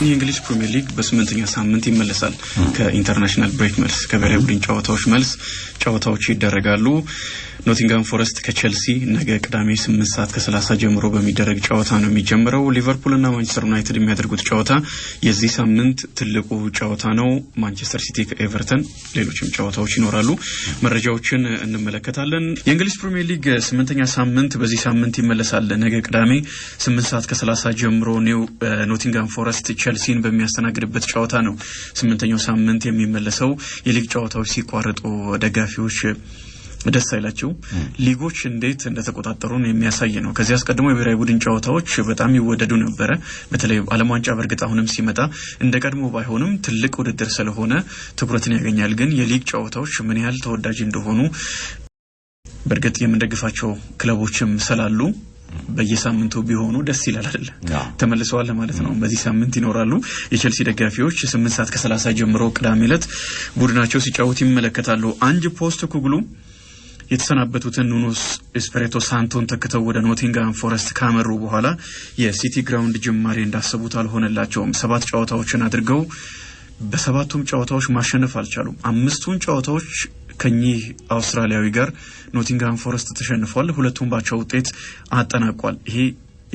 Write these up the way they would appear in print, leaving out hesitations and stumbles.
የእንግሊዝ ፕሪሚየር ሊግ በ8ኛ ሳምንት ይመለሳል ከኢንተርናሽናል ብሬክ መልስ ከብሔራዊ ቡድን ጨዋታዎች መልስ ጨዋታዎች ይደረጋሉ ኖቲንጋም ፎረስት ከቼልሲ ነገ ቅዳሜ 8:30 ጀምሮ በሚደረግ ጨዋታ ነው የሚጀምረው ሊቨርፑል እና ማንቸስተር ዩናይትድ የሚያደርጉት ጨዋታ የዚህ ሳምንት ትልቁ ጨዋታ ነው ማንቸስተር ሲቲ ከኤቨርተን ሌሎችም ጨዋታዎች ይኖራሉ መረጃዎችን እንመለከታለን የእንግሊዝ ፕሪሚየር ሊግ 8ኛ ሳምንት በዚህ ሳምንት ይመለሳል ነገ ቅዳሜ 8:30 ጀምሮ ኖቲንጋም ፎረስት ቼልሲን በሚያስተናግድበት ጨዋታ ነው 8ኛው ሳምንት የሚመለሰው የሊግ ጨዋታዎች ሲቋረጡ ደጋፊዎች ደስ አይላቸው ሊጎች እንዴት እንደተቆጣጠሩን የሚያሳይ ነው ከዚህ አስቀድሞ የብሔራዊ ቡድን ጨዋታዎች በጣም ይወደዱ ነበር በተለይ ዓለም ዋንጫ በርግጥ አሁንም ሲመጣ እንደቀድሞ ባይሆንም ትልቅ ውድድር ስለሆነ ትኩረትን ያገኛል ግን የሊግ ጨዋታዎች ምን ያህል ተወዳጅ እንደሆኑ በርግጥ የምንደግፋቸው ክለቦችም ስላሉ በየሳምንቱ ቢሆኑ ደስ ይላል አይደል ተመልሰዋል ማለት ነው በዚህ ሳምንት ይኖራሉ የቼልሲ ደጋፊዎች 8:30 ጀምሮ ቅዳሜ ዕለት ቡድናቸው ሲጫወት ይመለከታሉ አንጅ ፖስት ኩግሉ የተሰናበቱትን ኑኖስ ኤስፒሪቶ ሳንቶን ተከተው ወደ ኖቲንጋም ፎረስት ካመሩ በኋላ የሲቲ ግራውንድ ጅማሬ እንዳሰቡት አልሆነላቸውም 7 ጨዋታዎችን አድርገው በሰባቱም ጨዋታዎች ማሸነፍ አልቻሉም አምስቱን ጨዋታዎች ከኚህ አውስትራሊያዊ ጋር ኖቲንጋም ፎረስት ተሸንፏል ሁለቱም ባቻ ውጤት አጠናቋል ይሄ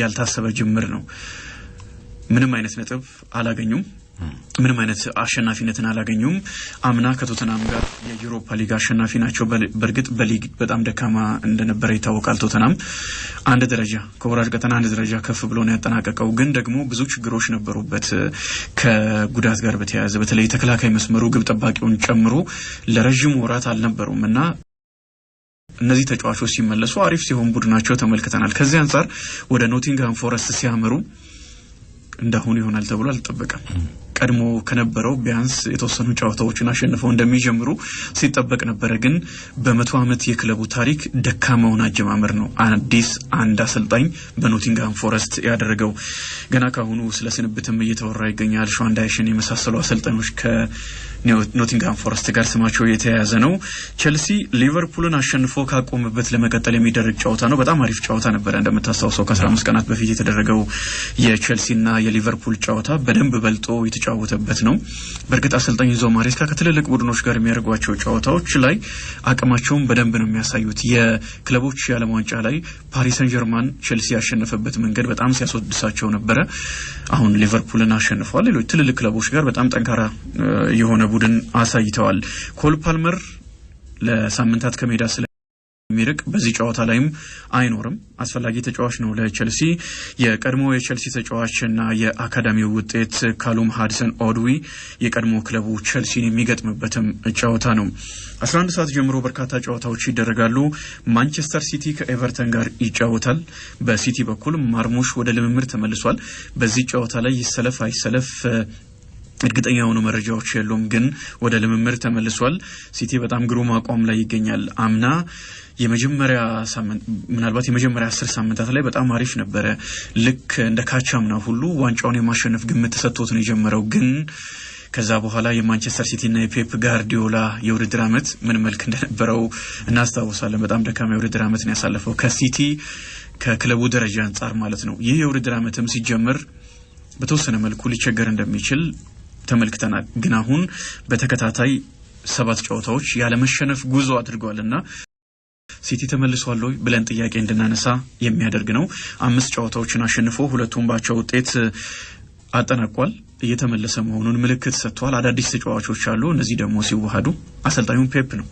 ያልታሰበ ጅምር ነው ምንም አይነት ነጥብ አላገኙም ምንም አይነት አሸናፊነትን አላገኙም አምና ከቶተናም ጋር የዩሮፓ ሊግ አሸናፊ ናቸው በርግጥ በሊግ በጣም ደካማ እንደነበረ ይታወቃል ቶተናም አንድ ደረጃ ከወራጅ ቀጠና አንድ ደረጃ ከፍ ብሎ ነው ያጠናቀቀው ግን ደግሞ ብዙ ችግሮች ነበሩበት ከጉዳት ጋር በተያያዘ በተለይ ተከላካይ መስመሩ ግብ ጠባቂውን ጨምሮ ለረጅም ወራት አልነበሩምና እነዚህ ተጫዋቾች ሲመለሱ አሪፍ ሲሆን ቡድናቸው ተመልክተናል ከዚህ አንፃር ወደ ኖቲንጋም ፎረስት ሲያመሩ እንደሆነ ይሆናል ተብሎ አልተጠበቀም ቀድሞ ከነበረው ቢያንስ የተወሰኑ ጨዋታዎችን አሸንፈው እንደሚጀምሩ ሲጠበቅ ነበር ግን በ100 ዓመት የክለቡ ታሪክ ደካማውን አጀማመር ነው አዲስ አንድ አሰልጣኝ በኖቲንጋም ፎረስት ያደረገው ገና ካሁኑ ስለ ስንብትም እየተወራ ይገኛል ሸዋንዳይሽን የመሳሰሉ አሰልጣኞች ከኖቲንጋም ፎረስት ጋር ስማቸው የተያያዘ ነው ቼልሲ ሊቨርፑልን አሸንፎ ካቆመበት ለመቀጠል የሚደረግ ጨዋታ ነው በጣም አሪፍ ጨዋታ ነበር እንደምታስታውሰው ከ15 ቀናት በፊት የተደረገው የቼልሲና የሊቨርፑል ጨዋታ በደንብ በልጦ የተጫወተበት ነው በርግጥ አሰልጣኝ ኢንዞ ማሬስካ ከትልልቅ ቡድኖች ጋር የሚያደርጓቸው ጨዋታዎች ላይ አቅማቸውን በደንብ ነው የሚያሳዩት የክለቦች የዓለም ዋንጫ ላይ ፓሪስ ሰን ጀርማን ቼልሲ ያሸነፈበት መንገድ በጣም ሲያስወድሳቸው ነበር አሁን ሊቨርፑልን አሸንፈዋል ሌሎች ትልልቅ ክለቦች ጋር በጣም ጠንካራ የሆነ ቡድን አሳይተዋል ኮል ፓልመር ለሳምንታት ከሜዳ ሚርቅ በዚህ ጨዋታ ላይም አይኖርም አስፈላጊ ተጫዋች ነው ለቼልሲ የቀድሞ የቼልሲ ተጫዋችና የአካዳሚው ውጤት ካሉም ሃድሰን ኦድዊ የቀድሞ ክለቡ ቼልሲን የሚገጥምበትም ጨዋታ ነው 11 ሰዓት ጀምሮ በርካታ ጨዋታዎች ይደረጋሉ ማንቸስተር ሲቲ ከኤቨርተን ጋር ይጫወታል በሲቲ በኩል ማርሙሽ ወደ ልምምድ ተመልሷል በዚህ ጨዋታ ላይ ይሰለፍ አይሰለፍ እርግጠኛ ሆኖ መረጃዎች የሉም ግን ወደ ልምምድ ተመልሷል ሲቲ በጣም ግሩም አቋም ላይ ይገኛል አምና የመጀመሪያ ሳምንት ምናልባት የመጀመሪያ 10 ሳምንታት ላይ በጣም አሪፍ ነበር ልክ እንደ ካቻምና ሁሉ ዋንጫውን የማሸነፍ ግምት ተሰጥቶት ነው የጀመረው ግን ከዛ በኋላ የማንቸስተር ሲቲ እና የፔፕ ጋርዲዮላ የውድድር አመት ምን መልክ እንደነበረው እናስታውሳለን በጣም ደካማ የውድድር አመት ነው ያሳለፈው ከሲቲ ከክለቡ ደረጃ አንፃር ማለት ነው ይህ የውድድር አመትም ሲጀምር በተወሰነ መልኩ ሊቸገር እንደሚችል ተመልክተናል ግን አሁን በተከታታይ 7 ጨዋታዎች ያለ መሸነፍ ጉዞ አድርጓልና ሲቲ ተመልሷል ወይ ብለን ጥያቄ እንድናነሳ የሚያደርግ ነው 5 ጨዋታዎችን አሸንፎ ሁለቱም ባቻ ውጤት አጠናቋል እየተመለሰ መሆኑን ምልክት ሰጥቷል አዳዲስ ተጫዋቾች አሉ እነዚህ ደግሞ ሲዋሃዱ አሰልጣኙ ፔፕ ነው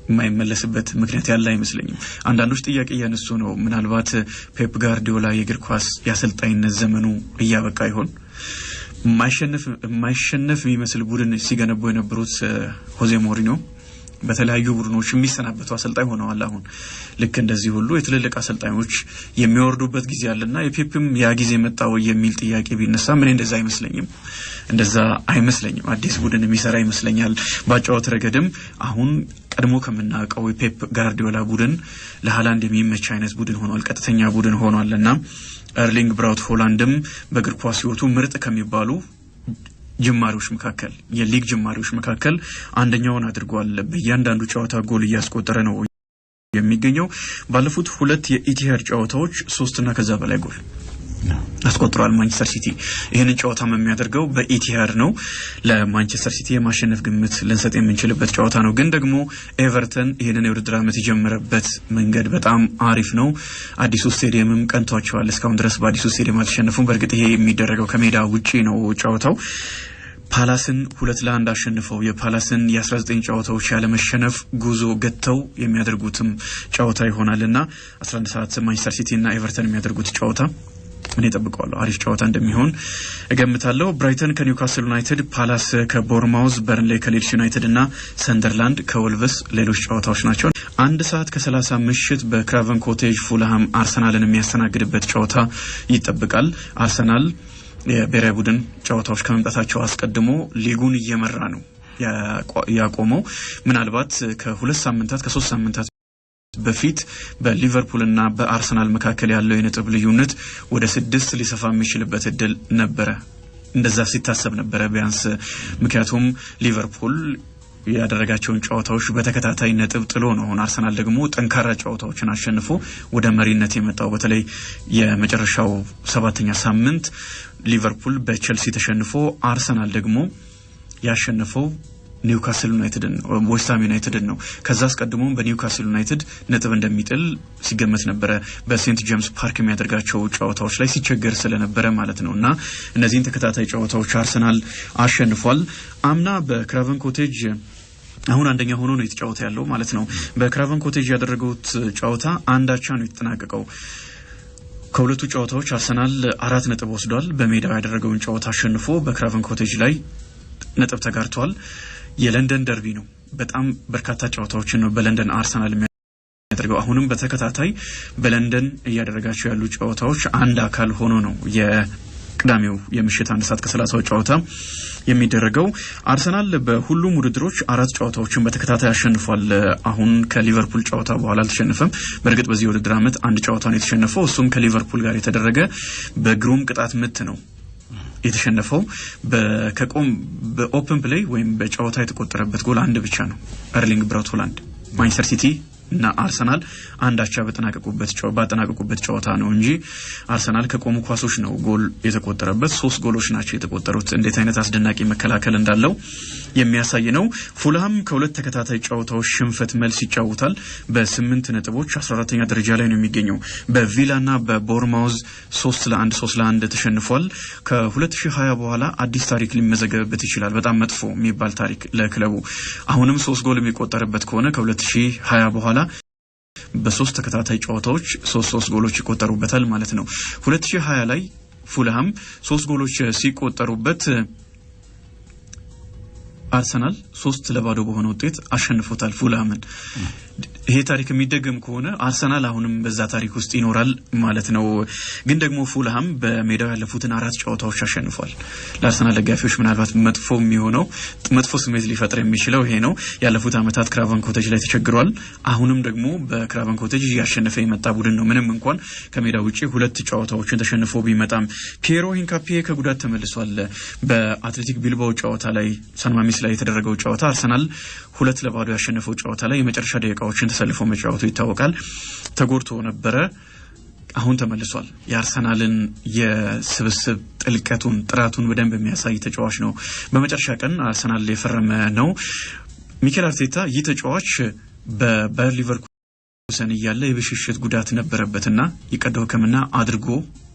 የማይመለስበት ምክንያት ያለ አይመስለኝም አንዳንዶች ጥያቄ ያነሱ ነው ምናልባት ፔፕ ጋርዲዮላ የእግር ኳስ ያሰልጣኝነት ዘመኑ እያበቃ ይሆን ማይሸነፍ የሚመስል ቡድን ሲገነቡ የነበሩት ሆዜ ሞሪኖ በተለያዩ ቡድኖች የሚሰናበቱ አሰልጣኝ ሆነዋል አሁን ልክ እንደዚህ ሁሉ የትልልቅ አሰልጣኞች የሚወርዱበት ጊዜ አለና የፔፕም ያ ጊዜ መጣው የሚል ጥያቄ ቢነሳ ምን እንደዛ አይመስለኝም አዲስ ቡድን የሚሰራ ይመስለኛል ባጫወት ረገድም አሁን ቀድሞ ከመናቀው የፔፕ ጋርዲዮላ ቡድን ለሃላንድ የሚመች አይነት ቡድን ሆኗል ቀጥተኛ ቡድን ሆኗልና ኤርሊንግ ብራውት ሆላንድም በእግር ኳስ ህይወቱ ምርጥ ከሚባሉ ጅማሬዎች መካከል የሊግ ጅማሬዎች መካከል አንደኛውን አድርጓል በእያንዳንዱ ጨዋታ ጎል እያስቆጠረ ነው የሚገኘው ባለፉት 2 የኢቲሃድ ጨዋታዎች 3 እና ከዛ በላይ ጎል አስቆጥሯል ማንቸስተር ሲቲ ይሄንን ጨዋታ የሚያደርገው በኢቲሃድ ነው ለማንቸስተር ሲቲ የማሸነፍ ግምት ልንሰጥ የምንችልበት ጨዋታ ነው ግን ደግሞ ኤቨርተን ይሄንን የውድድር ዓመት የጀመረበት መንገድ በጣም አሪፍ ነው አዲሱ ስቴዲየምም ቀንቷቸዋል እስካሁን ድረስ በአዲሱ ስቴዲየም አልተሸነፉም በርግጥ ይሄ የሚደረገው ከሜዳ ውጪ ነው ጨዋታው ፓላስን 2-1 አሸንፈው የፓላስን የ19 ጨዋታዎች ያለ መሸነፍ ጉዞ ገተው የሚያደርጉትም ጨዋታ ይሆናልና 11 ሰዓት ማንቸስተር ሲቲ እና ኤቨርተን የሚያደርጉት ጨዋታ ምን ይጠብቀዋለሁ አሪፍ ጨዋታ እንደሚሆን እገምታለሁ ብራይተን ከኒውካስል ዩናይትድ ፓላስ ከቦርማውዝ በርንሌ ከሊድስ ዩናይትድ እና ሰንደርላንድ ከወልቭስ ሌሎች ጨዋታዎች ናቸው 1 ሰዓት ከ30 ምሽት በክራቨን ኮቴጅ ፉልሃም አርሰናልን የሚያስተናግድበት ጨዋታ ይጠብቃል አርሰናል የብሔራዊ ቡድን ጨዋታዎች ከመምጣታቸው አስቀድሞ ሊጉን እየመራ ነው ያቆመው ምናልባት ከ2 ሳምንታት ከ3 ሳምንታት በፊት በሊቨርፑል እና በአርሰናል መካከል ያለው የነጥብ ልዩነት ወደ 6 ሊሰፋ የሚችልበት እድል ነበረ እንደዛ ሲታሰብ ነበረ ቢያንስ ምክንያቱም ሊቨርፑል ያደረጋቸውን ጨዋታዎች በተከታታይ ነጥብ ጥሎ ነው አርሰናል ደግሞ ጠንካራ ጨዋታዎችን አሸንፎ ወደ መሪነት የመጣው በተለይ የመጨረሻው 7ኛ ሳምንት ሊቨርፑል በቼልሲ ተሸንፎ አርሰናል ደግሞ ያሸነፈው ኒውካስል ዩናይትድን ዌስትሃም ዩናይትድን ነው ከዛ አስቀድሞ በኒውካስል ዩናይትድ ነጥብ እንደሚጥል ሲገመት ነበር በሴንት ጄምስ ፓርክ የሚያደርጋቸው ጨዋታዎች ላይ ሲቸገር ስለነበረ ማለት ነውና እነዚህን ተከታታይ ጨዋታዎች አርሰናል አሸንፏል አምና በክራቨን ኮቴጅ አሁን አንደኛ ሆኖ ነው የተጫወተ ያለው ማለት ነው በክራቨን ኮቴጅ ያደረጉት ጨዋታ አንዳቻ ነው የተጠናቀቀው ከሁለቱ ጨዋታዎች አርሰናል 4 ነጥብ ወስዷል በሜዳው ያደረገውን ጨዋታ አሸንፎ በክራቨን ኮቴጅ ላይ ነጥብ ተጋርቷል የለንደን ደርቢ ነው በጣም በርካታ ጨዋታዎችን ነው በለንደን አርሰናል የሚያደርገው አሁንም በተከታታይ በለንደን ያደረጋቸው ያሉ ጨዋታዎች አንድ አካል ሆኖ ነው የቅዳሜው የምሽት 1 ሰዓት ከ30 ጨዋታ የሚደረገው አርሰናል በሁሉም ውድድሮች 4 ጨዋታዎችን በተከታታይ አሸንፏል አሁን ከሊቨርፑል ጨዋታ በኋላ አልተሸነፈም በርግጥ በዚህ ውድድር ዓመት አንድ ጨዋታ ነው የተሸነፈው እሱም ከሊቨርፑል ጋር የተደረገ በግሩም ቅጣት ምት ነው የተሸነፈው በከቆም በኦፕን ፕሌይ ወይም በጨዋታ የተቆጠረበት ጎል አንድ ብቻ ነው ኤርሊንግ ብራውት ሃላንድ ማንቸስተር ሲቲ እና አርሰናል አንዳቻ በተጠናቀቁበት ጨዋታ ነው እንጂ አርሰናል ከቆሙ ኳሶች ነው ጎል የተቆጠረበት 3 ጎሎች ናቸው የተቆጠሩት እንዴት አይነት አስደናቂ መከላከል እንዳለው የሚያሳይ ነው ፉልሃም ከሁለት ተከታታይ ጨዋታዎች ሽንፈት መልስ ይጫወታል በ8 ነጥቦች 14ኛ ደረጃ ላይ ነው የሚገኘው በቪላና በቦርማውዝ 3-1 ተሸንፏል ከ2020 በኋላ አዲስ ታሪክ ሊመዘገብበት ይችላል በጣም መጥፎ የሚባል ታሪክ ለክለቡ አሁንም 3 ጎል የሚቆጠርበት ከሆነ ከ2020 በኋላ በ3 ተከታታይ ጨዋታዎች 3 ጎሎች ይቆጠሩበታል ማለት ነው 2020 ላይ ፉልሃም 3 ጎሎች ሲቆጠሩበት አርሰናል 3-0 በሆነ ውጤት አሸንፎታል ፉልሃምን ይሄ ታሪክ የሚደገም ከሆነ አርሰናል አሁንም በዛ ታሪክ ውስጥ ይኖራል ማለት ነው ግን ደግሞ ፉልሃም በሜዳው ያለፉትን 4 ጨዋታዎች አሸንፏል ለአርሰናል ደጋፊዎች ምናልባት መጥፎ ስሜት ሊፈጥር የሚችለው ይሄ ነው ያለፉት አመታት ክራቨን ኮቴጅ ላይ ተቸግሯል አሁንም ደግሞ በክራቨን ኮቴጅ ያሸነፈ የመጣ ቡድን ነው ምንም እንኳን ከሜዳው ውጪ 2 ጨዋታዎችን ተሸንፎ ቢመጣም ፒየሮ ሂንካፒ ከጉዳት ተመልሷል በአትሌቲክ ቢልባኦ ጨዋታ ላይ ሳንማሚስ ላይ የተደረገው ጨዋታ አርሰናል 2-0 ያሸነፈው ጨዋታ ላይ የመጨረሻ ደቂቃዎችን ተሰልፎ መጫወቱ ይታወቃል ተጎድቶ ነበር አሁን ተመልሷል የአርሰናልን የስብስብ ጥልቀቱን ጥራቱን በደንብ የሚያሳይ ተጫዋች ነው በመጨረሻ ቀን አርሰናል የፈረመ ነው ሚኬል አርቴታ ይተጫዋች በባየር ሊቨርኩሰን ያለ የብሽሽት ጉዳት ነበረበትና የቀዶ ሕክምና አድርጎ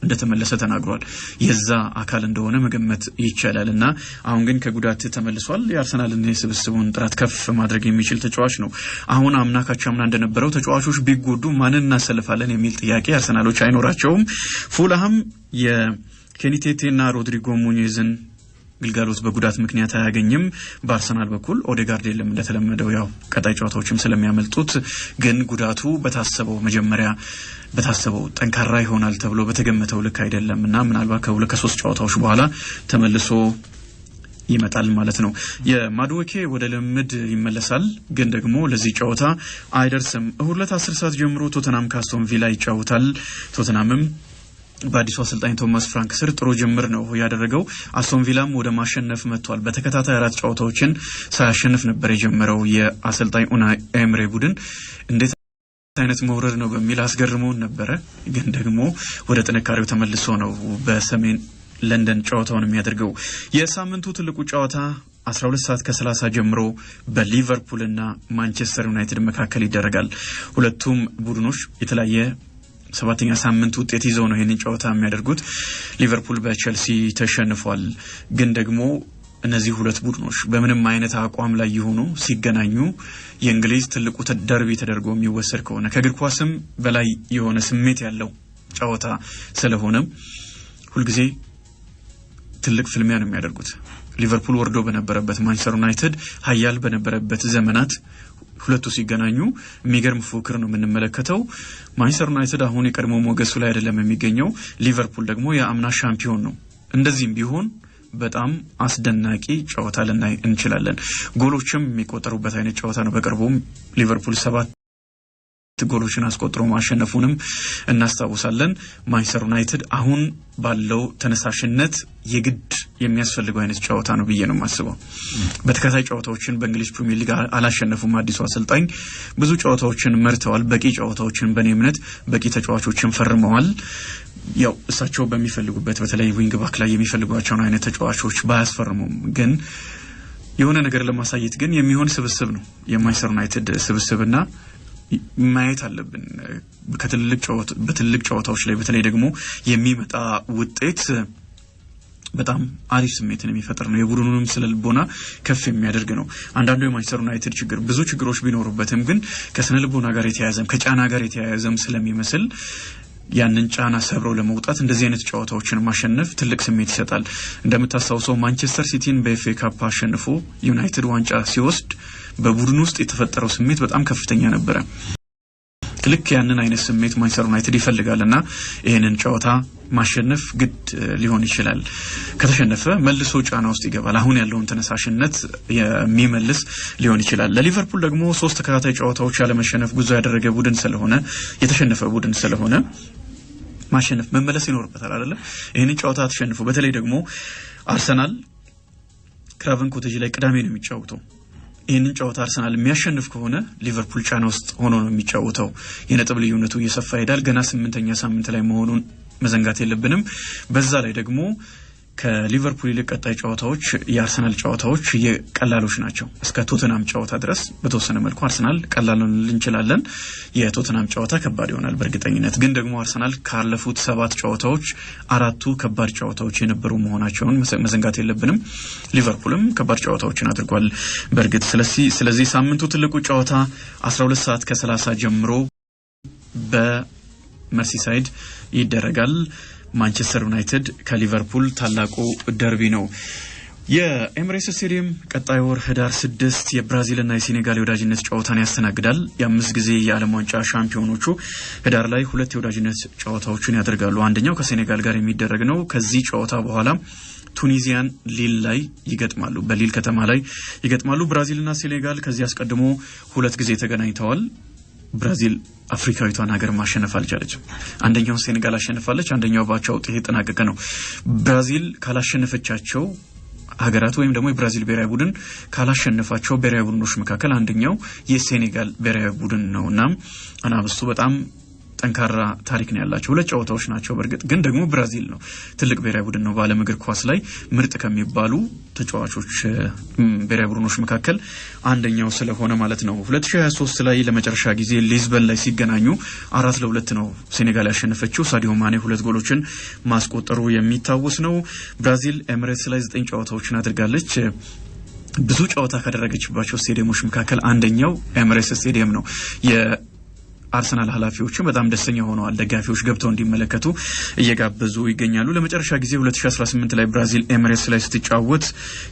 እንደተመለሰ ተናግሯል የዛ አካል እንደሆነ መገመት ይቻላልና አሁን ግን ከጉዳት ተመልሷል የአርሰናልን የስብስቡን ጥራት ከፍ ማድረግ የሚችል ተጫዋች ነው አሁን አምናካቻምና እንደነበረው ተጫዋቾች ቢጎዱ ማንን እናሰልፋለን የሚል ጥያቄ አርሰናሎች አይኖራቸውም ፉልሃም የኬኒቴቴና ሮድሪጎ ሙኒዝን ግልጋሎት በጉዳት ምክንያት አያገኝም በአርሰናል በኩል ኦዴጋርድ የለም እንደተለመደው ያው ቀጣይ ጨዋታዎችም ስለሚያመልጡት ግን ጉዳቱ በታሰበው ጠንካራ ይሆናል ተብሎ በተገመተው ልክ አይደለምና ምናልባት ከ3 ጨዋታዎች በኋላ ተመልሶ ይመጣል ማለት ነው የማዱዌኬ ወደ ልምድ ይመለሳል ግን ደግሞ ለዚህ ጨዋታ አይደርስም እሁድ 10 ሰዓት ጀምሮ ቶተናም ካስቶን ቪላ ይጫወታል ቶተናምም በአዲሱ አሰልጣኝ ቶማስ ፍራንክ ስር ጥሩ ጅምር ነው ያደረገው አስቶን ቪላም ወደ ማሸነፍ መጥቷል በተከታታይ 4 ጨዋታዎችን ሳያሸንፍ ነበር የጀመረው የአሰልጣኝ ኡናይ ኤምሬ ቡድን እንዴት አይነት መውረድ ነው በሚል አስገርሞን ነበር ግን ደግሞ ወደ ጥንካሬው ተመልሶ ነው በሰሜን ለንደን ጨዋታውን የሚያደርገው የሳምንቱ ትልቁ ጨዋታ 12 ሰዓት ከ30 ጀምሮ በሊቨርፑል እና ማንቸስተር ዩናይትድ መካከል ይደረጋል ሁለቱም ቡድኖች የተለያየ ሰባተኛ ሳምንት ውጤት ይዘው ነው ይሄንን ጨዋታ የሚያደርጉት ሊቨርፑል በቼልሲ ተሸንፏል ግን ደግሞ እነዚህ ሁለት ቡድኖች በምንም አይነት አቋም ላይ ይሆኑ ሲገናኙ የእንግሊዝ ትልቁ ደርቢ ተደርጎ የሚወሰድ ከሆነ ከእግር ኳስም በላይ የሆነ ስሜት ያለው ጨዋታ ስለሆነ ሁሉ ጊዜ ትልቅ ፍልሚያ ነው የሚያደርጉት ሊቨርፑል ወርዶ በነበረበት ማንቸስተር ዩናይትድ ኃያል በነበረበት ዘመናት ሁለቱ ሲገናኙ የሚገርም ፉክክር ነው የምንመለከተው ማንቸስተር ዩናይትድ አሁን የቀድሞ ሞገሱ ላይ አይደለም የሚገኘው ሊቨርፑል ደግሞ የአምና ሻምፒዮን ነው እንደዚህም ቢሆን በጣም አስደናቂ ጨዋታ ልናይ እንችላለን ጎሎችም የሚቆጠሩበት አይነት ጨዋታ ነው በቅርቡም ሊቨርፑል 7 ጎሎችን አስቆጥሮ ማሸነፉንም እናስታውሳለን ማንቸስተር ዩናይትድ አሁን ባለው ተነሳሽነት የግድ የሚያስፈልገው አይነት ጨዋታ ነው ብዬ ነው የማስበው በተከታታይ ጨዋታዎችን በእንግሊዝ ፕሪሚየር ሊግ አላሸነፉም አዲሱ አሰልጣኝ ብዙ ጨዋታዎችን መርተዋል በቂ ጨዋታዎችን በኔ እምነት በቂ ተጫዋቾችን ፈርመዋል ያው እሳቸው በሚፈልጉበት በተለይ ዊንግ ባክ ላይ የሚፈልጓቸው አይነት ተጫዋቾች ባያስፈርሙም ግን የሆነ ነገር ለማሳየት ግን የሚሆን ስብስብ ነው የማንቸስተር ዩናይትድ ስብስብና ማየት አለብን በትልቅ ጨዋታዎች ላይ በተለይ ደግሞ የሚመጣ ውጤት በጣም አሪፍ ስሜትን የሚፈጥር ነው የቡድኑንም ስለልቦና ከፍ የሚያደርግ ነው አንዳንዱ የማንቸስተር ዩናይትድ ችግር ብዙ ችግሮች ቢኖሩበትም ግን ከስነልቦና ጋር የተያያዘም ከጫና ጋር የተያያዘም ስለሚመስል ያንን ጫና ሰብረው ለመውጣት እንደዚህ አይነት ጨዋታዎችን ማሸነፍ ትልቅ ስሜት ይሰጣል እንደምታስታውሰው ማንቸስተር ሲቲን በኤፍኤ ካፕ አሸንፎ ዩናይትድ ዋንጫ ሲወስድ በቡድኑ ውስጥ የተፈጠረው ስሜት በጣም ከፍተኛ ነበር ልክ ያንን አይነት ስሜት ማንቸስተር ዩናይትድ ይፈልጋልና ይሄንን ጨዋታ ማሸነፍ ግድ ሊሆን ይችላል ከተሸነፈ መልሶ ጫና ውስጥ ይገባል አሁን ያለውን ተነሳሽነት የሚመልስ ሊሆን ይችላል ለሊቨርፑል ደግሞ 3 ተከታታይ ጨዋታዎች ያለ መሸነፍ ጉዞ ያደረገ ቡድን ስለሆነ የተሸነፈ ቡድን ስለሆነ ማሸነፍ መመለስ ይኖርበታል አይደል ይሄንን ጨዋታ ተሸንፎ በተለይ ደግሞ አርሰናል ክራቨን ኮቴጅ ላይ ቅዳሜ ነው የሚጫወተው ይሄንን ጨዋታ አርሰናል የሚያሸንፍ ከሆነ ሊቨርፑል ጫና ውስጥ ሆኖ ነው የሚጫወተው የነጥብ ልዩነቱ እየሰፋ ይሄዳል ገና 8ኛ ሳምንት ላይ መሆኑን መዘንጋት የለብንም በዛ ላይ ደግሞ ከሊቨርፑል ይልቅ ቀጣይ ጨዋታዎች የአርሰናል ጨዋታዎች የቀላሎች ናቸው እስከ ቶተናም ጨዋታ ድረስ በተወሰነ መልኩ አርሰናል ቀላሉን ልንችላለን የቶተናም ጨዋታ ከባድ ይሆናል በእርግጠኝነት ግን ደግሞ አርሰናል ካለፉት 7 ጨዋታዎች 4ቱ ከባድ ጨዋታዎች የነበሩ መሆናቸውን መዘንጋት የለብንም ሊቨርፑልም ከባድ ጨዋታዎችን አድርጓል በእርግጥ ስለዚህ ሳምንቱ ትልቁ ጨዋታ 12 ሰዓት ከ30 ጀምሮ በመርሲሳይድ ይደረጋል ማንቸስተር ዩናይትድ ከሊቨርፑል ታላቁ ደርቢ ነው የኤምሬትስ ስቴዲየም ቀጣይ ወር ህዳር 6 የብራዚልና የሴኔጋል የወዳጅነት ጨዋታን ያስተናግዳል የ5 ጊዜ የዓለም ዋንጫ ሻምፒዮኖቹ ህዳር ላይ 2 የወዳጅነት ጨዋታዎችን ያደርጋሉ አንደኛው ከሴኔጋል ጋር የሚደረግ ነው ከዚህ ጨዋታ በኋላ ቱኒዚያን ሊል ላይ ይገጥማሉ በሊል ከተማ ላይ ይገጥማሉ ብራዚልና ሴኔጋል ከዚህ አስቀድሞ 2 ጊዜ ተገናኝተዋል ብራዚል አፍሪካዊቷን ሀገር ማሸነፍ አልቻለችም አንደኛው ሴኔጋል አሸነፋለች አንደኛው ባቻ ውጤት የተጠናቀቀ ነው ብራዚል ካላሸነፈቻቸው ሀገራት ወይም ደግሞ የብራዚል ብሔራዊ ቡድን ካላሸነፋቸው ብሔራዊ ቡድኖች መካከል አንደኛው የሴኔጋል ብሔራዊ ቡድን ነውና አናብስቱ በጣም ጠንካራ ታሪክ ነው ያላቸው ሁለት ጨዋታዎች ናቸው በርግጥ ግን ደግሞ ብራዚል ነው ትልቅ ብሔራዊ ቡድን ነው በዓለም እግር ኳስ ላይ ምርጥ ከሚባሉ ተጫዋቾች ብሔራዊ ቡድኖች መካከል አንደኛው ስለሆነ ማለት ነው 2023 ላይ ለመጨረሻ ጊዜ ሊዝበን ላይ ሲገናኙ 4-2 ነው ሴኔጋል ያሸነፈችው ሳዲዮ ማኔ 2 ጎሎችን ማስቆጠሩ የሚታወስ ነው ብራዚል ኤምሬትስ ላይ 9 ጨዋታዎችን አድርጋለች ብዙ ጨዋታ ካደረገችባቸው ስቴዲየሞች መካከል አንደኛው ኤምሬትስ ስቴዲየም ነው አርሰናል ኃላፊዎችም በጣም ደስተኛ ሆነዋል ደጋፊዎች ገብተው እንዲመለከቱ እየጋበዙ ይገኛሉ ለመጨረሻ ጊዜ 2018 ላይ ብራዚል ኤምሬትስ ላይ ስትጫወት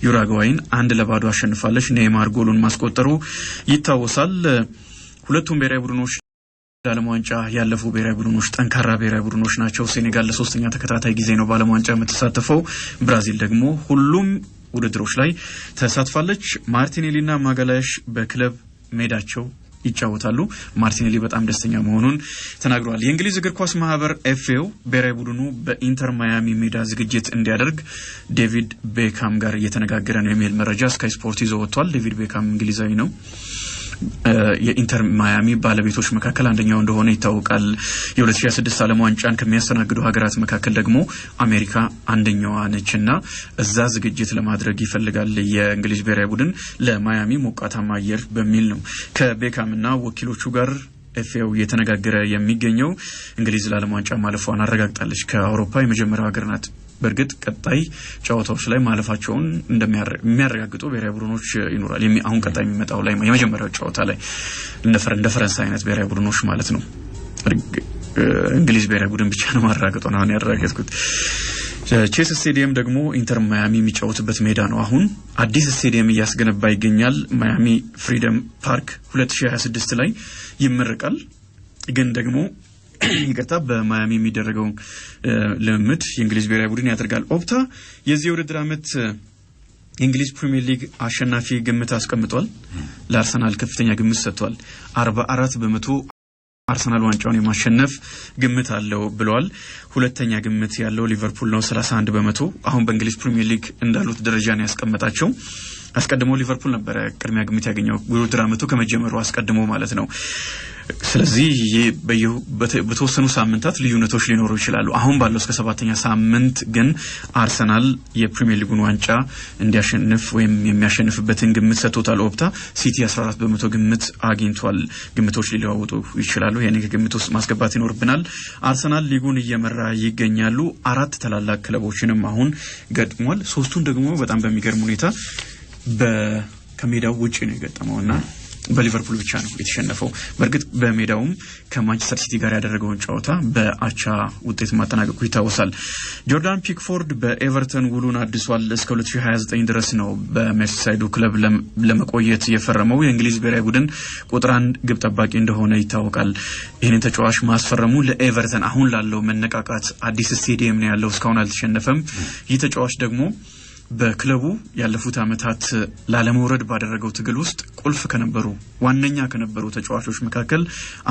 ዩራጓይን 1-0 አሸንፋለች ኔይማር ጎሉን ማስቆጠሩ ይታወሳል ሁለቱም ብሔራዊ ቡድኖች ለዓለም ዋንጫ ያለፉ ብሔራዊ ቡድኖች ጠንካራ ብሔራዊ ቡድኖች ናቸው ሴኔጋል ለሶስተኛ ተከታታይ ጊዜ ነው በዓለም ዋንጫ የምትሳተፈው ብራዚል ደግሞ ሁሉም ውድድሮች ላይ ተሳትፋለች ማርቲኔሊና ማጋላሽ በክለብ ሜዳቸው ይጫወታሉ ማርቲኔሊ በጣም ደስተኛ መሆኑን ተናግሯል የእንግሊዝ እግር ኳስ ማህበር ኤፍኤው ብሔራዊ ቡድኑ በኢንተር ማያሚ ሜዳ ዝግጅት እንዲያደርግ ዴቪድ ቤካም ጋር እየተነጋገረ ነው የሚል መረጃ ስካይ ስፖርት ይዞ ወጥቷል ዴቪድ ቤካም እንግሊዛዊ ነው የኢንተር ማያሚ ባለቤቶች መካከል አንደኛው እንደሆነ ይታወቃል። የ2026 ዓለም ዋንጫን ከሚያስተናግዱ ሀገራት መካከል ደግሞ አሜሪካ አንደኛዋ ነችና እዛ ዝግጅት ለማድረግ ይፈልጋል የእንግሊዝ ብሔራዊ ቡድን ለማያሚ ሞቃታማ አየር በሚል ነው ከቤካምና ወኪሎቹ ጋር ኤፍኤው የተነጋገረ የሚገኘው። እንግሊዝ ለዓለም ዋንጫ ማለፏን አረጋግጣለች። ከአውሮፓ የመጀመሪያው ሀገር ናት። በእርግጥ ቀጣይ ጨዋታዎች ላይ ማለፋቸውን እንደሚያረጋግጡ ብሔራዊ ቡድኖች ይኖራል። አሁን ቀጣይ የሚመጣው ላይ የመጀመሪያው ጨዋታ ላይ እንደ ፈረንሳይ አይነት ብሔራዊ ቡድኖች ማለት ነው። እንግሊዝ ብሔራዊ ቡድን ብቻ ነው ማረጋገጡን አሁን ያረጋገጥኩት። ቼስ ስቴዲየም ደግሞ ኢንተር ማያሚ የሚጫወትበት ሜዳ ነው። አሁን አዲስ ስቴዲየም እያስገነባ ይገኛል። ማያሚ ፍሪደም ፓርክ 2026 ላይ ይመረቃል። ግን ደግሞ ይቅርታ በማያሚ የሚደረገው ልምምድ የእንግሊዝ ብሔራዊ ቡድን ያደርጋል። ኦፕታ የዚህ ውድድር ዓመት የእንግሊዝ ፕሪሚየር ሊግ አሸናፊ ግምት አስቀምጧል። ለአርሰናል ከፍተኛ ግምት ሰጥቷል። 44% አርሰናል ዋንጫውን የማሸነፍ ግምት አለው ብለዋል። ሁለተኛ ግምት ያለው ሊቨርፑል ነው 31%። አሁን በእንግሊዝ ፕሪሚየር ሊግ እንዳሉት ደረጃ ነው ያስቀመጣቸው። አስቀድሞ ሊቨርፑል ነበር ቅድሚያ ግምት ያገኘው ውድድር ዓመቱ ከመጀመሩ አስቀድሞ ማለት ነው። ስለዚህ በተወሰኑ ሳምንታት ልዩነቶች ሊኖሩ ይችላሉ። አሁን ባለው እስከ 7ኛ ሳምንት ግን አርሰናል የፕሪሚየር ሊጉን ዋንጫ እንዲያሸንፍ ወይም የሚያሸንፍበትን ግምት ሰጥቶታል። ኦፕታ ሲቲ 14% ግምት አግኝቷል። ግምቶች ሊለዋወጡ ይችላሉ። ይሄን ግምት ውስጥ ማስገባት ይኖርብናል። አርሰናል ሊጉን እየመራ ይገኛሉ። 4 ታላላቅ ክለቦችንም አሁን ገጥሟል። 3ቱን ደግሞ በጣም በሚገርም ሁኔታ ከሜዳው ውጪ ነው የገጠመውና በሊቨርፑል ብቻ ነው የተሸነፈው። በእርግጥ በሜዳውም ከማንቸስተር ሲቲ ጋር ያደረገውን ጨዋታ በአቻ ውጤት ማጠናቀቁ ይታወሳል። ጆርዳን ፒክፎርድ በኤቨርተን ውሉን አድሷል። እስከ 2029 ድረስ ነው በሜርሲሳይዱ ክለብ ለመቆየት የፈረመው። የእንግሊዝ ብሔራዊ ቡድን ቁጥር 1 ግብ ጠባቂ እንደሆነ ይታወቃል። ይህንን ተጫዋች ማስፈረሙ ለኤቨርተን አሁን ላለው መነቃቃት አዲስ ስቴዲየም ነው ያለው፣ እስካሁን አልተሸነፈም። ይህ ተጫዋች ደግሞ በክለቡ ያለፉት አመታት ላለመውረድ ባደረገው ትግል ውስጥ ቁልፍ ዋነኛ ከነበሩ ተጫዋቾች መካከል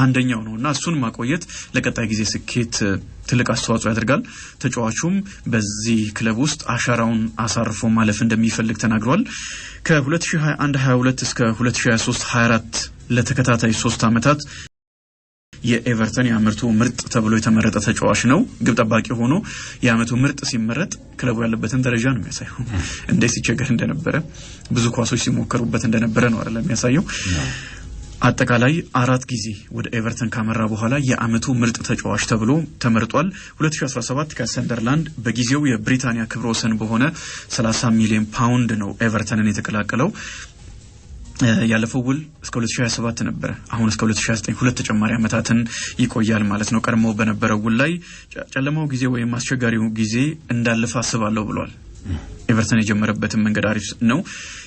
አንደኛው ነውና እሱን ማቆየት ለቀጣይ ጊዜ ስኬት ትልቅ አስተዋጽኦ ያደርጋል። ተጫዋቹም በዚህ ክለብ ውስጥ አሻራውን አሳርፎ ማለፍ እንደሚፈልግ ተናግሯል። ከ2021-22 እስከ 2023-24 ለተከታታይ 3 አመታት የኤቨርተን የአመቱ ምርጥ ተብሎ የተመረጠ ተጫዋች ነው። ግብ ጠባቂ ሆኖ የአመቱ ምርጥ ሲመረጥ ክለቡ ያለበትን ደረጃ ነው የሚያሳየው። እንዴት ሲቸገር እንደነበረ ብዙ ኳሶች ሲሞከሩበት እንደነበረ ነው አይደል የሚያሳየው። አጠቃላይ 4 ጊዜ ወደ ኤቨርተን ካመራ በኋላ የአመቱ ምርጥ ተጫዋች ተብሎ ተመርጧል። 2017 ከሰንደርላንድ በጊዜው የብሪታንያ ክብረ ወሰን በሆነ 30 ሚሊዮን ፓውንድ ነው ኤቨርተንን የተቀላቀለው። ያለፈው ውል እስከ 2027 ነበር። አሁን እስከ 2029 2 ተጨማሪ አመታትን ይቆያል ማለት ነው። ቀድሞ በነበረው ውል ላይ ጨለማው ጊዜ ወይም አስቸጋሪው ጊዜ እንዳለፈ አስባለሁ ብሏል። ኤቨርተን የጀመረበትን መንገድ አሪፍ ነው።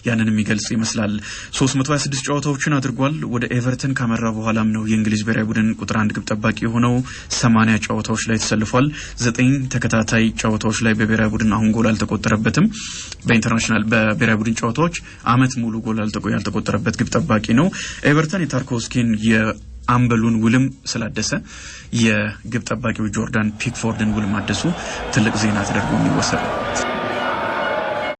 ያንን የሚገልጽ ይመስላል። 326 ጨዋታዎችን አድርጓል። ወደ ኤቨርተን ካመራ በኋላም ነው የእንግሊዝ ብሔራዊ ቡድን ቁጥር 1 ግብ ጠባቂ የሆነው። 80 ጨዋታዎች ላይ ተሰልፏል። 9 ተከታታይ ጨዋታዎች ላይ በብሔራዊ ቡድን አሁን ጎል አልተቆጠረበትም። በኢንተርናሽናል በብሔራዊ ቡድን ጨዋታዎች አመት ሙሉ ጎል ያልተቆጠረበት ግብ ጠባቂ ነው። ኤቨርተን የታርኮስኪን የአምበሉን ውልም ስላደሰ የግብ ጠባቂው ጆርዳን ፒክፎርድን ውል ማደሱ ትልቅ ዜና ተደርጎ የሚወሰድ